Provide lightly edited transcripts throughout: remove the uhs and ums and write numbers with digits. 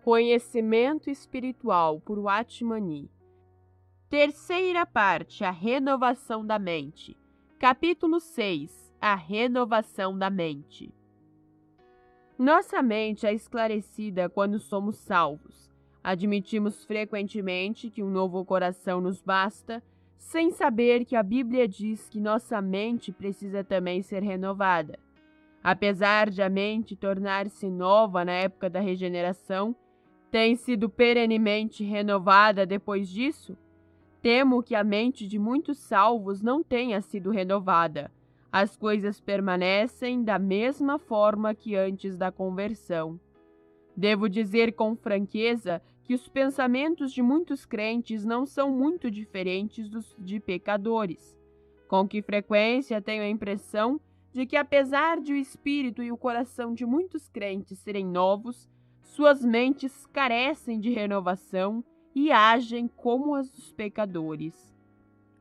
Conhecimento espiritual por Watchman. Terceira parte, a renovação da mente. Capítulo 6, a renovação da mente. Nossa mente é esclarecida quando somos salvos. Admitimos frequentemente que um novo coração nos basta, sem saber que a Bíblia diz que nossa mente precisa também ser renovada. Apesar de a mente tornar-se nova na época da regeneração, tem sido perenemente renovada depois disso? Temo que a mente de muitos salvos não tenha sido renovada. As coisas permanecem da mesma forma que antes da conversão. Devo dizer com franqueza que os pensamentos de muitos crentes não são muito diferentes dos de pecadores. Com que frequência tenho a impressão de que, apesar de o espírito e o coração de muitos crentes serem novos, suas mentes carecem de renovação e agem como as dos pecadores.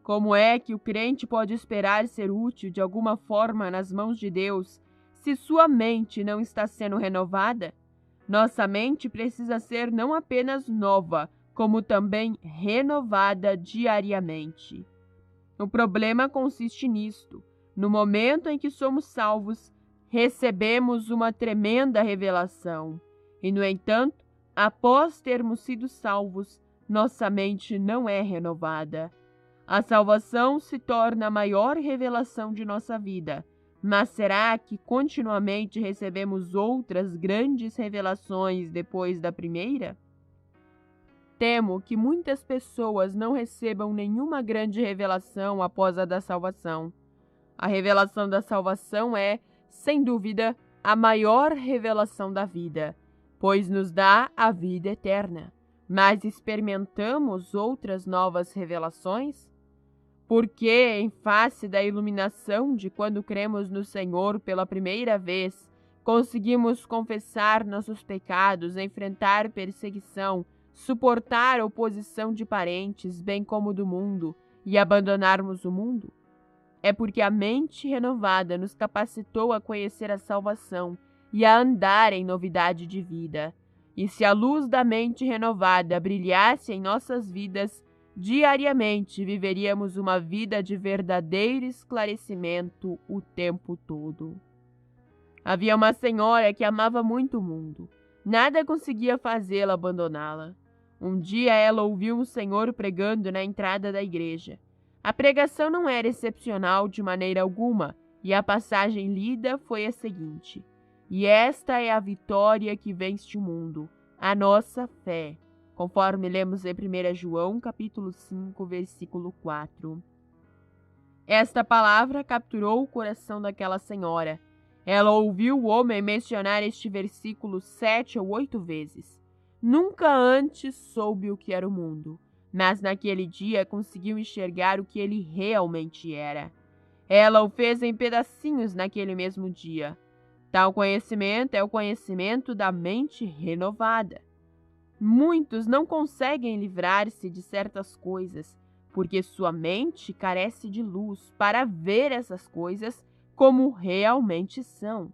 Como é que o crente pode esperar ser útil de alguma forma nas mãos de Deus se sua mente não está sendo renovada? Nossa mente precisa ser não apenas nova, como também renovada diariamente. O problema consiste nisto. No momento em que somos salvos, recebemos uma tremenda revelação. E, no entanto, após termos sido salvos, nossa mente não é renovada. A salvação se torna a maior revelação de nossa vida, mas será que continuamente recebemos outras grandes revelações depois da primeira? Temo que muitas pessoas não recebam nenhuma grande revelação após a da salvação. A revelação da salvação é, sem dúvida, a maior revelação da vida, pois nos dá a vida eterna. Mas experimentamos outras novas revelações? Porque, em face da iluminação de quando cremos no Senhor pela primeira vez, conseguimos confessar nossos pecados, enfrentar perseguição, suportar a oposição de parentes, bem como do mundo, e abandonarmos o mundo? É porque a mente renovada nos capacitou a conhecer a salvação e a andar em novidade de vida. E se a luz da mente renovada brilhasse em nossas vidas, diariamente viveríamos uma vida de verdadeiro esclarecimento o tempo todo. Havia uma senhora que amava muito o mundo. Nada conseguia fazê-la abandoná-la. Um dia ela ouviu um senhor pregando na entrada da igreja. A pregação não era excepcional de maneira alguma, e a passagem lida foi a seguinte: "E esta é a vitória que vence o mundo, a nossa fé", conforme lemos em 1 João, capítulo 5, versículo 4. Esta palavra capturou o coração daquela senhora. Ela ouviu o homem mencionar este versículo 7 ou 8 vezes. Nunca antes soube o que era o mundo, mas naquele dia conseguiu enxergar o que ele realmente era. Ela o fez em pedacinhos naquele mesmo dia. Tal conhecimento é o conhecimento da mente renovada. Muitos não conseguem livrar-se de certas coisas, porque sua mente carece de luz para ver essas coisas como realmente são.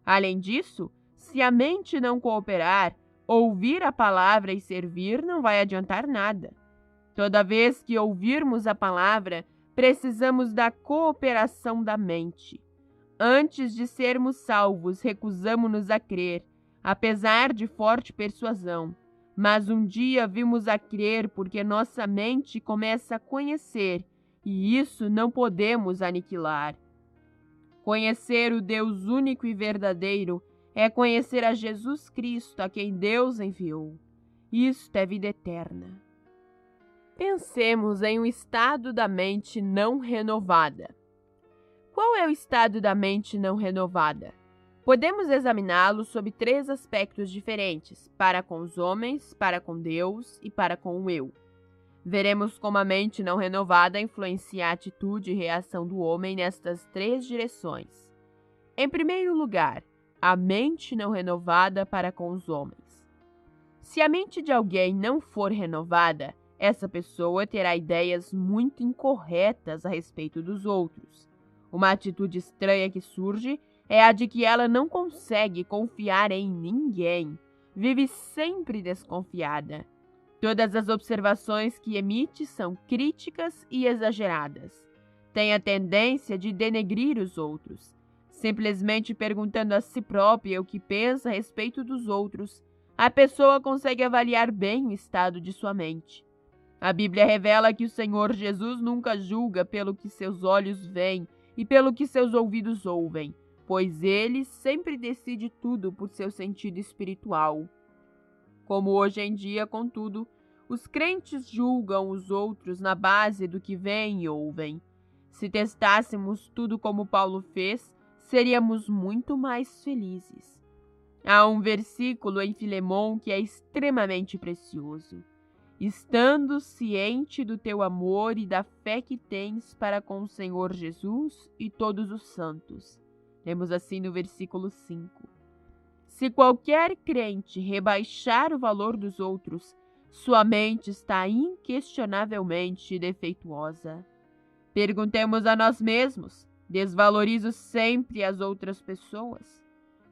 Além disso, se a mente não cooperar, ouvir a palavra e servir não vai adiantar nada. Toda vez que ouvirmos a palavra, precisamos da cooperação da mente. Antes de sermos salvos, recusamo-nos a crer, apesar de forte persuasão. Mas um dia vimos a crer porque nossa mente começa a conhecer, e isso não podemos aniquilar. Conhecer o Deus único e verdadeiro é conhecer a Jesus Cristo, a quem Deus enviou. Isto é vida eterna. Pensemos em um estado da mente não renovada. Qual é o estado da mente não renovada? Podemos examiná-lo sob 3 aspectos diferentes, para com os homens, para com Deus e para com o eu. Veremos como a mente não renovada influencia a atitude e reação do homem nestas 3 direções. Em primeiro lugar, a mente não renovada para com os homens. Se a mente de alguém não for renovada, essa pessoa terá ideias muito incorretas a respeito dos outros. Uma atitude estranha que surge é a de que ela não consegue confiar em ninguém. vive sempre desconfiada. Todas as observações que emite são críticas e exageradas. Tem a tendência de denegrir os outros, simplesmente perguntando a si própria o que pensa a respeito dos outros. A pessoa consegue avaliar bem o estado de sua mente. A Bíblia revela que o Senhor Jesus nunca julga pelo que seus olhos veem e pelo que seus ouvidos ouvem, pois ele sempre decide tudo por seu sentido espiritual. Como hoje em dia, contudo, os crentes julgam os outros na base do que veem e ouvem. Se testássemos tudo como Paulo fez, seríamos muito mais felizes. Há um versículo em Filemão que é extremamente precioso. Estando ciente do teu amor e da fé que tens para com o Senhor Jesus e todos os santos. Lemos assim no versículo 5. Se qualquer crente rebaixar o valor dos outros, sua mente está inquestionavelmente defeituosa. Perguntemos a nós mesmos: desvalorizo sempre as outras pessoas?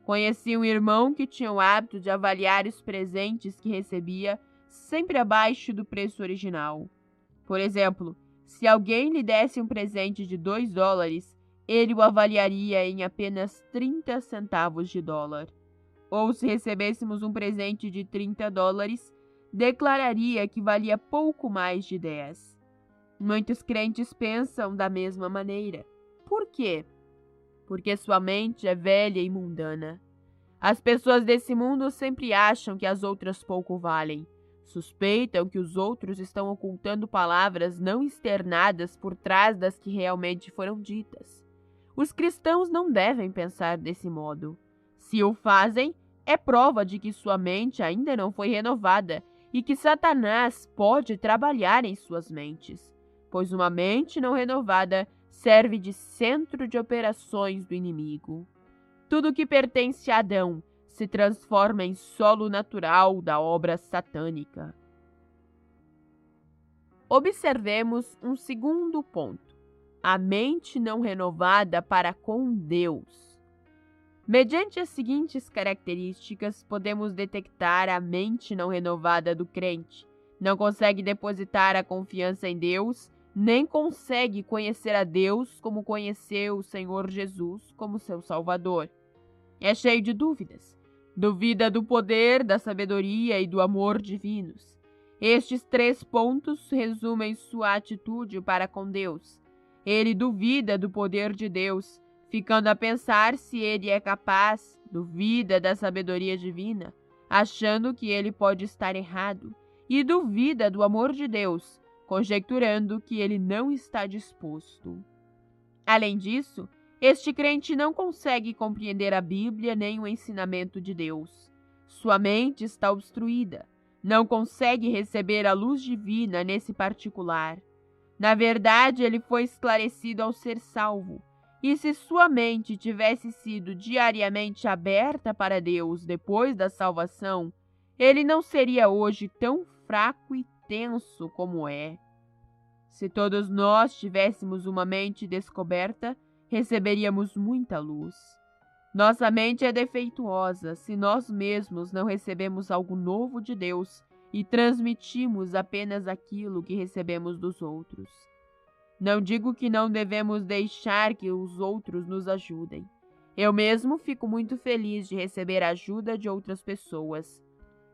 Conheci um irmão que tinha o hábito de avaliar os presentes que recebia sempre abaixo do preço original. Por exemplo, se alguém lhe desse um presente de $2, ele o avaliaria em apenas 30 centavos de dólar. Ou se recebêssemos um presente de $30, declararia que valia pouco mais de 10. Muitos crentes pensam da mesma maneira. Por quê? Porque sua mente é velha e mundana. As pessoas desse mundo sempre acham que as outras pouco valem. Suspeitam que os outros estão ocultando palavras não externadas por trás das que realmente foram ditas. Os cristãos não devem pensar desse modo. Se o fazem, é prova de que sua mente ainda não foi renovada e que Satanás pode trabalhar em suas mentes, pois uma mente não renovada serve de centro de operações do inimigo. Tudo que pertence a Adão se transforma em solo natural da obra satânica. Observemos um segundo ponto: a mente não renovada para com Deus. Mediante as seguintes características, podemos detectar a mente não renovada do crente. Não consegue depositar a confiança em Deus, nem consegue conhecer a Deus como conheceu o Senhor Jesus como seu Salvador. É cheio de dúvidas. Duvida do poder, da sabedoria e do amor divinos. Estes 3 pontos resumem sua atitude para com Deus. Ele duvida do poder de Deus, ficando a pensar se ele é capaz, duvida da sabedoria divina, achando que ele pode estar errado, e duvida do amor de Deus, conjecturando que ele não está disposto. Além disso, este crente não consegue compreender a Bíblia nem o ensinamento de Deus. Sua mente está obstruída, não consegue receber a luz divina nesse particular. Na verdade, ele foi esclarecido ao ser salvo, e se sua mente tivesse sido diariamente aberta para Deus depois da salvação, ele não seria hoje tão fraco e tenso como é. Se todos nós tivéssemos uma mente descoberta, receberíamos muita luz. Nossa mente é defeituosa se nós mesmos não recebemos algo novo de Deus e transmitimos apenas aquilo que recebemos dos outros. Não digo que não devemos deixar que os outros nos ajudem. Eu mesmo fico muito feliz de receber a ajuda de outras pessoas.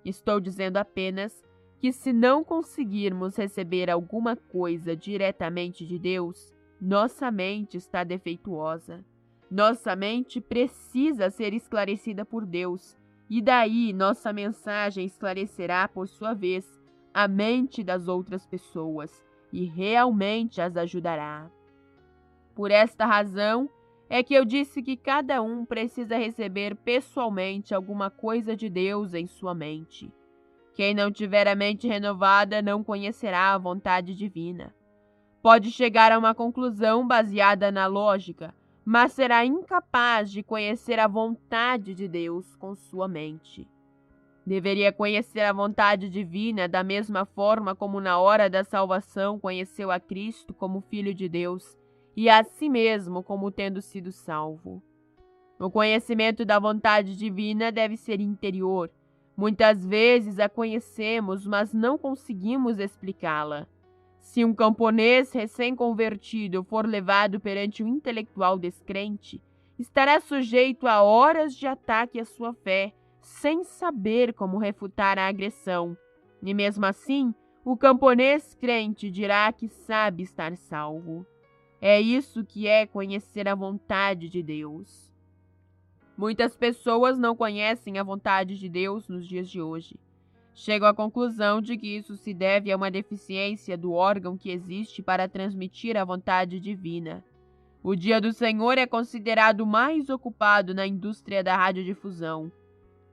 Estou dizendo apenas que se não conseguirmos receber alguma coisa diretamente de Deus, nossa mente está defeituosa. Nossa mente precisa ser esclarecida por Deus, e daí nossa mensagem esclarecerá, por sua vez, a mente das outras pessoas e realmente as ajudará. Por esta razão é que eu disse que cada um precisa receber pessoalmente alguma coisa de Deus em sua mente. Quem não tiver a mente renovada não conhecerá a vontade divina. Pode chegar a uma conclusão baseada na lógica, mas será incapaz de conhecer a vontade de Deus com sua mente. Deveria conhecer a vontade divina da mesma forma como na hora da salvação conheceu a Cristo como Filho de Deus e a si mesmo como tendo sido salvo. O conhecimento da vontade divina deve ser interior, Muitas vezes a conhecemos, mas não conseguimos explicá-la. Se um camponês recém-convertido for levado perante um intelectual descrente, estará sujeito a horas de ataque à sua fé, sem saber como refutar a agressão. E mesmo assim, o camponês crente dirá que sabe estar salvo. É isso que é conhecer a vontade de Deus. Muitas pessoas não conhecem a vontade de Deus nos dias de hoje. Chegam à conclusão de que isso se deve a uma deficiência do órgão que existe para transmitir a vontade divina. O dia do Senhor é considerado o mais ocupado na indústria da radiodifusão.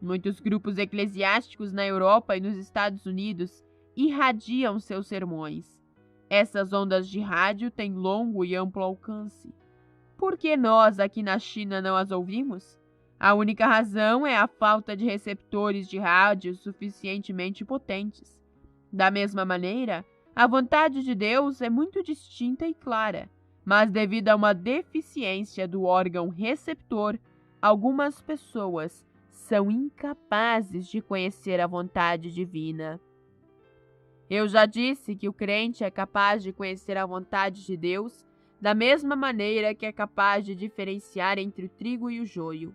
Muitos grupos eclesiásticos na Europa e nos Estados Unidos irradiam seus sermões. Essas ondas de rádio têm longo e amplo alcance. Por que nós aqui na China não as ouvimos? A única razão é a falta de receptores de rádio suficientemente potentes. Da mesma maneira, a vontade de Deus é muito distinta e clara, mas devido a uma deficiência do órgão receptor, algumas pessoas são incapazes de conhecer a vontade divina. Eu já disse que o crente é capaz de conhecer a vontade de Deus da mesma maneira que é capaz de diferenciar entre o trigo e o joio.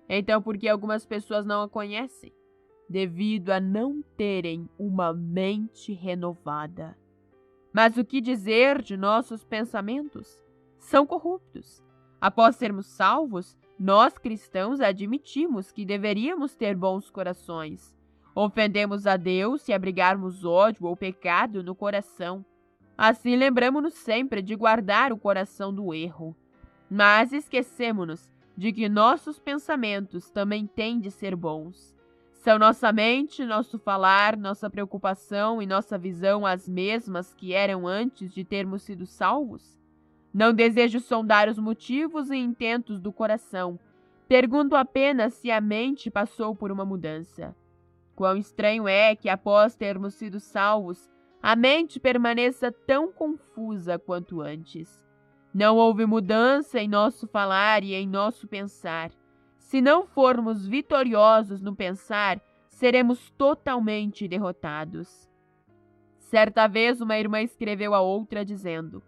Então, por que algumas pessoas não a conhecem? Devido a não terem uma mente renovada. Mas o que dizer de nossos pensamentos? São corruptos. Após sermos salvos, nós cristãos admitimos que deveríamos ter bons corações. Ofendemos a Deus se abrigarmos ódio ou pecado no coração. Assim, lembramos-nos sempre de guardar o coração do erro. Mas esquecemos-nos de que nossos pensamentos também têm de ser bons. São nossa mente, nosso falar, nossa preocupação e nossa visão as mesmas que eram antes de termos sido salvos? Não desejo sondar os motivos e intentos do coração. Pergunto apenas se a mente passou por uma mudança. Quão estranho é que, após termos sido salvos, a mente permaneça tão confusa quanto antes. Não houve mudança em nosso falar e em nosso pensar. Se não formos vitoriosos no pensar, seremos totalmente derrotados. Certa vez, uma irmã escreveu a outra dizendo: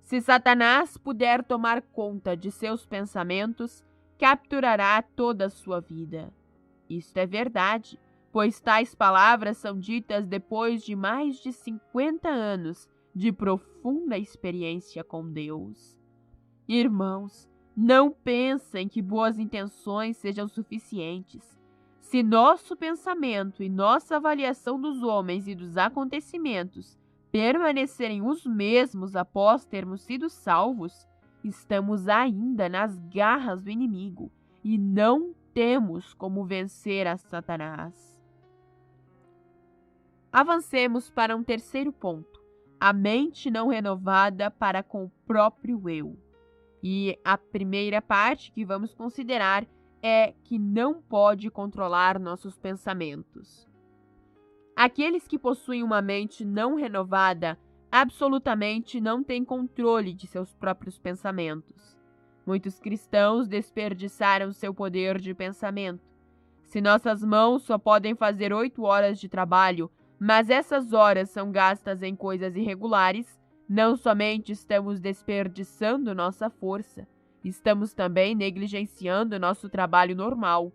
se Satanás puder tomar conta de seus pensamentos, capturará toda a sua vida. Isto é verdade, pois tais palavras são ditas depois de mais de 50 anos de profunda experiência com Deus. Irmãos, não pensem que boas intenções sejam suficientes. Se nosso pensamento e nossa avaliação dos homens e dos acontecimentos permanecerem os mesmos após termos sido salvos, estamos ainda nas garras do inimigo e não temos como vencer a Satanás. Avancemos para um terceiro ponto: a mente não renovada para com o próprio eu. E a primeira parte que vamos considerar é que não pode controlar nossos pensamentos. Aqueles que possuem uma mente não renovada absolutamente não têm controle de seus próprios pensamentos. Muitos cristãos desperdiçaram seu poder de pensamento. Se nossas mãos só podem fazer 8 horas de trabalho, mas essas horas são gastas em coisas irregulares, não somente estamos desperdiçando nossa força, estamos também negligenciando nosso trabalho normal.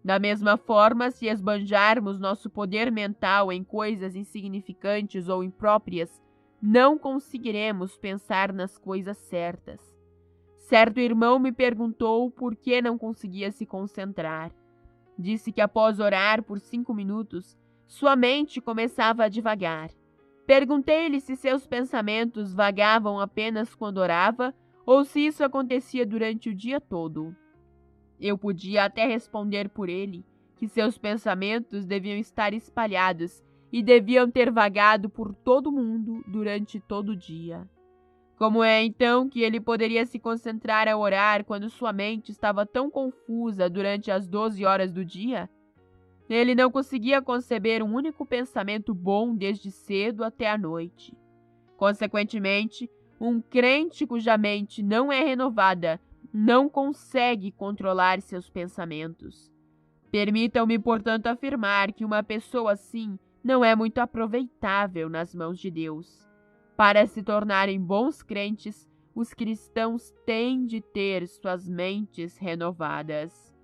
Da mesma forma, se esbanjarmos nosso poder mental em coisas insignificantes ou impróprias, não conseguiremos pensar nas coisas certas. Certo irmão me perguntou por que não conseguia se concentrar. Disse que após orar por 5 minutos, sua mente começava a divagar. Perguntei-lhe se seus pensamentos vagavam apenas quando orava ou se isso acontecia durante o dia todo. Eu podia até responder por ele que seus pensamentos deviam estar espalhados e deviam ter vagado por todo o mundo durante todo o dia. Como é então que ele poderia se concentrar a orar quando sua mente estava tão confusa durante as 12 horas do dia? Ele não conseguia conceber um único pensamento bom desde cedo até a noite. Consequentemente, um crente cuja mente não é renovada não consegue controlar seus pensamentos. Permitam-me, portanto, afirmar que uma pessoa assim não é muito aproveitável nas mãos de Deus. Para se tornarem bons crentes, os cristãos têm de ter suas mentes renovadas.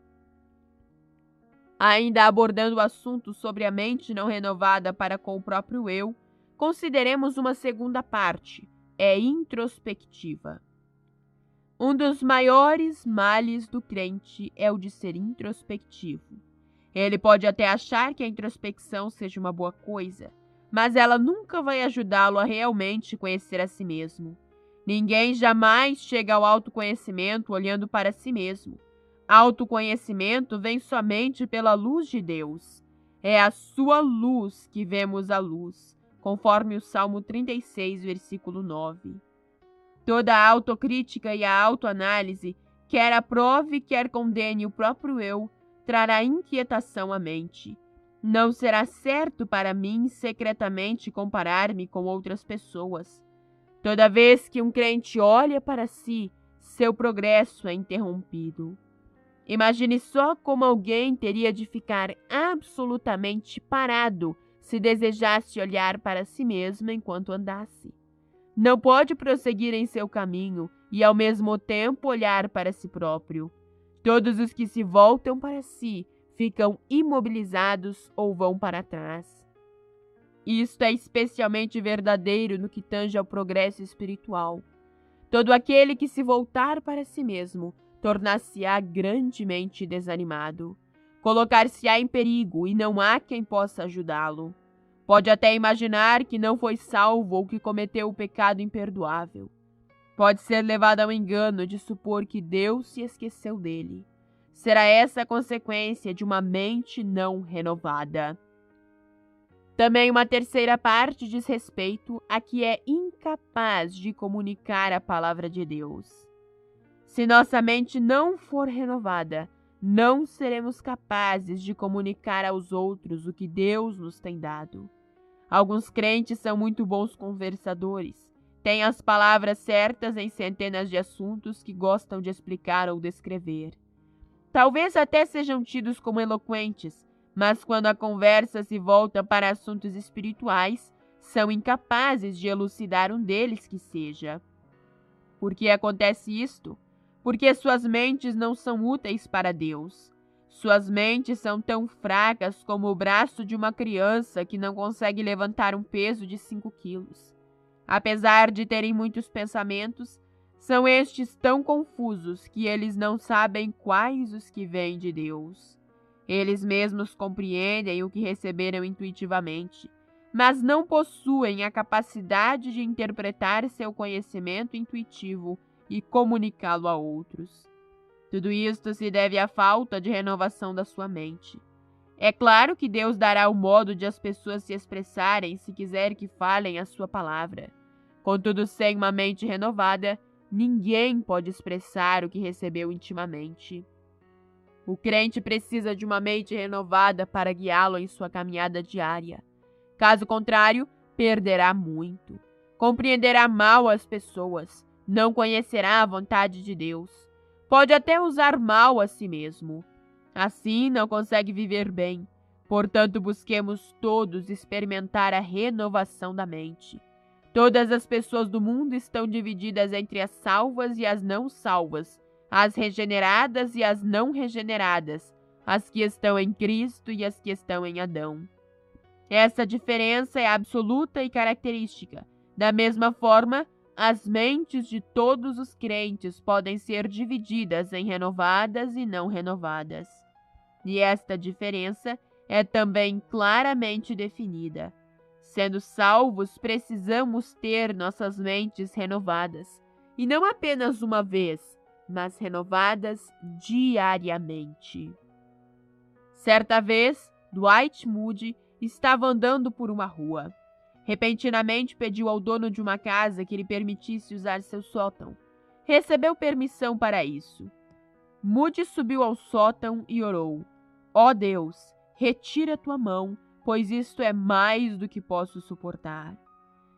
Ainda abordando o assunto sobre a mente não renovada para com o próprio eu, consideremos uma segunda parte, introspectiva. Um dos maiores males do crente é o de ser introspectivo. Ele pode até achar que a introspecção seja uma boa coisa, mas ela nunca vai ajudá-lo a realmente conhecer a si mesmo. Ninguém jamais chega ao autoconhecimento olhando para si mesmo. Autoconhecimento vem somente pela luz de Deus. É a sua luz que vemos a luz, conforme o Salmo 36, versículo 9. Toda a autocrítica e a autoanálise, quer aprove, quer condene o próprio eu, trará inquietação à mente. Não será certo para mim secretamente comparar-me com outras pessoas. Toda vez que um crente olha para si, seu progresso é interrompido. Imagine só como alguém teria de ficar absolutamente parado se desejasse olhar para si mesmo enquanto andasse. Não pode prosseguir em seu caminho e, ao mesmo tempo, olhar para si próprio. Todos os que se voltam para si ficam imobilizados ou vão para trás. Isto é especialmente verdadeiro no que tange ao progresso espiritual. Todo aquele que se voltar para si mesmo tornar-se-á grandemente desanimado. Colocar-se-á em perigo e não há quem possa ajudá-lo. Pode até imaginar que não foi salvo ou que cometeu o pecado imperdoável. Pode ser levado ao engano de supor que Deus se esqueceu dele. Será essa a consequência de uma mente não renovada. Também uma terceira parte diz respeito a que é incapaz de comunicar a palavra de Deus. Se nossa mente não for renovada, não seremos capazes de comunicar aos outros o que Deus nos tem dado. Alguns crentes são muito bons conversadores, têm as palavras certas em centenas de assuntos que gostam de explicar ou descrever. Talvez até sejam tidos como eloquentes, mas quando a conversa se volta para assuntos espirituais, são incapazes de elucidar um deles que seja. Por que acontece isto? Porque suas mentes não são úteis para Deus. Suas mentes são tão fracas como o braço de uma criança que não consegue levantar um peso de 5 quilos. Apesar de terem muitos pensamentos, são estes tão confusos que eles não sabem quais os que vêm de Deus. Eles mesmos compreendem o que receberam intuitivamente, mas não possuem a capacidade de interpretar seu conhecimento intuitivo e comunicá-lo a outros. Tudo isto se deve à falta de renovação da sua mente. É claro que Deus dará o modo de as pessoas se expressarem se quiser que falem a sua palavra. Contudo, sem uma mente renovada, ninguém pode expressar o que recebeu intimamente. O crente precisa de uma mente renovada para guiá-lo em sua caminhada diária. Caso contrário, perderá muito. Compreenderá mal as pessoas, não conhecerá a vontade de Deus. Pode até usar mal a si mesmo. Assim, não consegue viver bem. Portanto, busquemos todos experimentar a renovação da mente. Todas as pessoas do mundo estão divididas entre as salvas e as não salvas, as regeneradas e as não regeneradas, as que estão em Cristo e as que estão em Adão. Essa diferença é absoluta e característica. Da mesma forma, as mentes de todos os crentes podem ser divididas em renovadas e não renovadas. E esta diferença é também claramente definida. Sendo salvos, precisamos ter nossas mentes renovadas, e não apenas uma vez, mas renovadas diariamente. Certa vez, Dwight Moody estava andando por uma rua. Repentinamente pediu ao dono de uma casa que lhe permitisse usar seu sótão. Recebeu permissão para isso. Moody subiu ao sótão e orou: Ó Deus, retira tua mão, pois isto é mais do que posso suportar.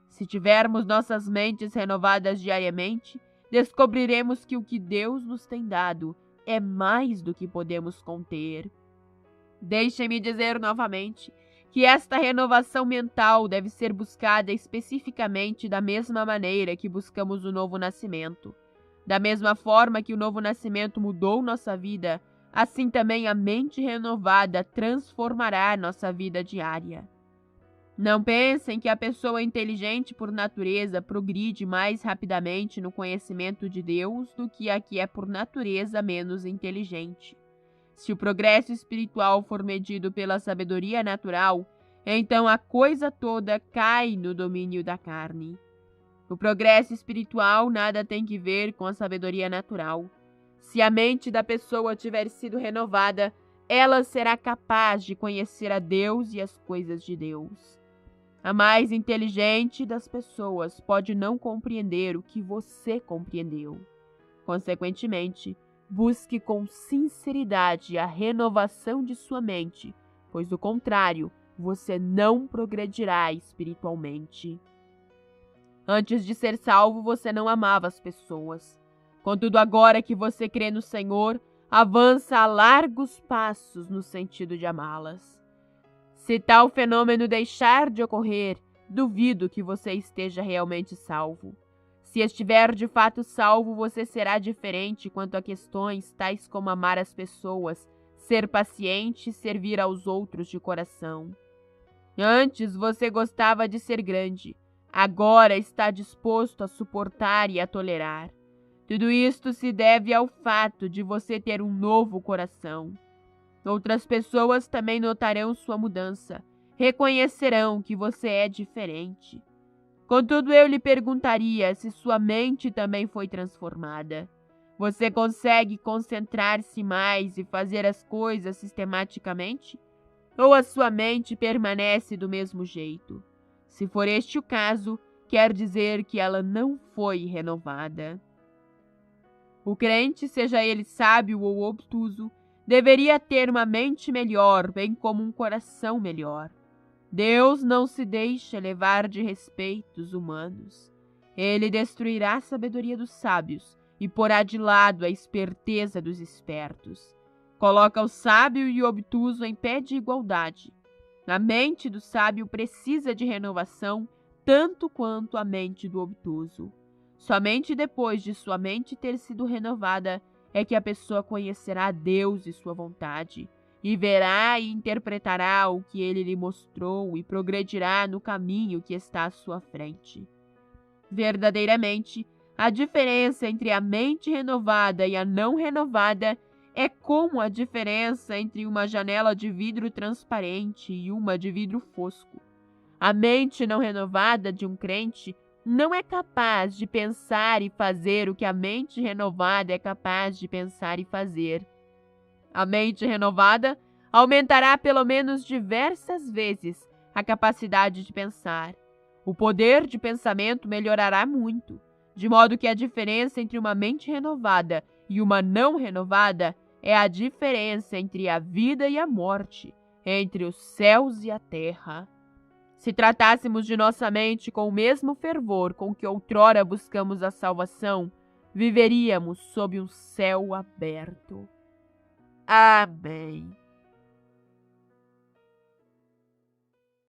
Se tivermos nossas mentes renovadas diariamente, descobriremos que o que Deus nos tem dado é mais do que podemos conter. Deixem-me dizer novamente que esta renovação mental deve ser buscada especificamente da mesma maneira que buscamos o novo nascimento. Da mesma forma que o novo nascimento mudou nossa vida, assim também a mente renovada transformará nossa vida diária. Não pensem que a pessoa inteligente por natureza progride mais rapidamente no conhecimento de Deus do que a que é por natureza menos inteligente. Se o progresso espiritual for medido pela sabedoria natural, então a coisa toda cai no domínio da carne. O progresso espiritual nada tem que ver com a sabedoria natural. Se a mente da pessoa tiver sido renovada, ela será capaz de conhecer a Deus e as coisas de Deus. A mais inteligente das pessoas pode não compreender o que você compreendeu. Consequentemente, busque com sinceridade a renovação de sua mente, pois do contrário, você não progredirá espiritualmente. Antes de ser salvo, você não amava as pessoas. Contudo, agora que você crê no Senhor, avança a largos passos no sentido de amá-las. Se tal fenômeno deixar de ocorrer, duvido que você esteja realmente salvo. Se estiver de fato salvo, você será diferente quanto a questões tais como amar as pessoas, ser paciente e servir aos outros de coração. Antes você gostava de ser grande, agora está disposto a suportar e a tolerar. Tudo isto se deve ao fato de você ter um novo coração. Outras pessoas também notarão sua mudança, reconhecerão que você é diferente. Contudo, eu lhe perguntaria se sua mente também foi transformada. Você consegue concentrar-se mais e fazer as coisas sistematicamente? Ou a sua mente permanece do mesmo jeito? Se for este o caso, quer dizer que ela não foi renovada. O crente, seja ele sábio ou obtuso, deveria ter uma mente melhor, bem como um coração melhor. Deus não se deixa levar de respeitos humanos. Ele destruirá a sabedoria dos sábios e porá de lado a esperteza dos espertos. Coloca o sábio e o obtuso em pé de igualdade. A mente do sábio precisa de renovação tanto quanto a mente do obtuso. Somente depois de sua mente ter sido renovada é que a pessoa conhecerá Deus e sua vontade, e verá e interpretará o que ele lhe mostrou e progredirá no caminho que está à sua frente. Verdadeiramente, a diferença entre a mente renovada e a não renovada é como a diferença entre uma janela de vidro transparente e uma de vidro fosco. A mente não renovada de um crente não é capaz de pensar e fazer o que a mente renovada é capaz de pensar e fazer. A mente renovada aumentará pelo menos diversas vezes a capacidade de pensar. O poder de pensamento melhorará muito, de modo que a diferença entre uma mente renovada e uma não renovada é a diferença entre a vida e a morte, entre os céus e a terra. Se tratássemos de nossa mente com o mesmo fervor com que outrora buscamos a salvação, viveríamos sob um céu aberto. Amém.